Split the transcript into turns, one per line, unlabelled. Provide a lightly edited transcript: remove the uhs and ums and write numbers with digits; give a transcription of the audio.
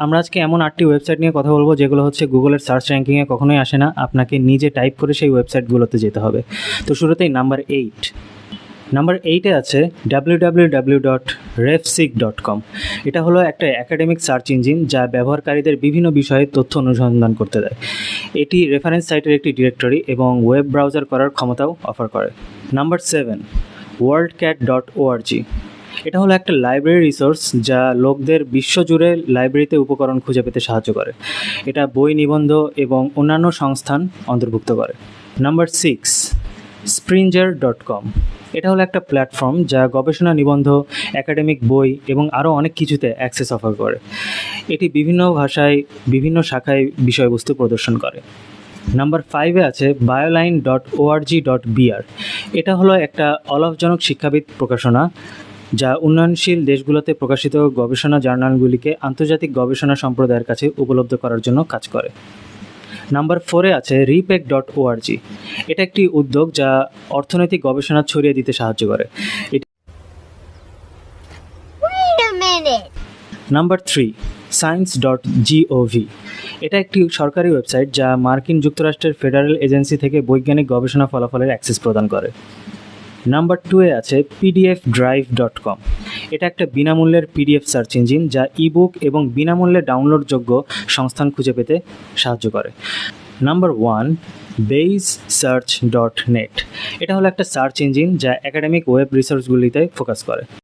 আমরা আজকে এমন 8টি ওয়েবসাইট নিয়ে কথা বলবো যেগুলো হচ্ছে গুগলের সার্চ র্যাঙ্কিংয়ে কখনোই আসে না, আপনাকে নিজে টাইপ করে সেই ওয়েবসাইটগুলোতে যেতে হবে। তো শুরুতেই নাম্বার 8-এ আছে www.refseek.com। এটা হলো একটা একাডেমিক সার্চ ইঞ্জিন যা ব্যবহারকারীদের বিভিন্ন বিষয়ে তথ্য অনুসন্ধান করতে দেয়। এটি রেফারেন্স সাইটের একটি ডিরেক্টরি এবং ওয়েব ব্রাউজার করার ক্ষমতাও অফার করে। Number 7, worldcat.org। এটা হলো একটা লাইব্রেরি রিসোর্স যা লোকদের বিশ্বজুড়ে লাইব্রেরিতে উপকরণ খুঁজে পেতে সাহায্য করে। এটা বই, নিবন্ধ এবং অন্যান্য সংস্থান অন্তর্ভুক্ত করে। Number 6, springer.com। এটা হলো একটা প্ল্যাটফর্ম যা গবেষণা, নিবন্ধ, একাডেমিক বই এবং আরও অনেক কিছুতে অ্যাক্সেস অফার করে। এটি বিভিন্ন ভাষায় বিভিন্ন শাখায় বিষয়বস্তু প্রদর্শন করে। নাম্বার 5-এ আছে bioline.org.br। এটা হলো একটা অলাভজনক শিক্ষাবিদ প্রকাশনা যা উন্নয়নশীল দেশগুলোতে প্রকাশিত গবেষণা জার্নালগুলিকে আন্তর্জাতিক গবেষণা সম্প্রদায়ের কাছে উপলব্ধ করার জন্য কাজ করে। নাম্বার 4-এ আছে repec.org। এটা একটি উদ্যোগ যা অর্থনৈতিক গবেষণা ছড়িয়ে দিতে সাহায্য করে। Number 3, science.gov। এটা একটি সরকারি ওয়েবসাইট যা মার্কিন যুক্তরাষ্ট্রের ফেডারেল এজেন্সি থেকে বৈজ্ঞানিক গবেষণা ফলাফলের অ্যাক্সেস প্রদান করে। নাম্বার 2-এ আছে pdfdrive.com। এটা একটা বিনামূল্যের পিডিএফ সার্চ ইঞ্জিন যা ইবুক এবং বিনামূল্যে ডাউনলোডযোগ্য সংস্থান খুঁজে পেতে সাহায্য করে। Number 1, basesearch.net। এটা হলো একটা সার্চ ইঞ্জিন যা একাডেমিক ওয়েব রিসোর্সগুলিতে ফোকাস করে।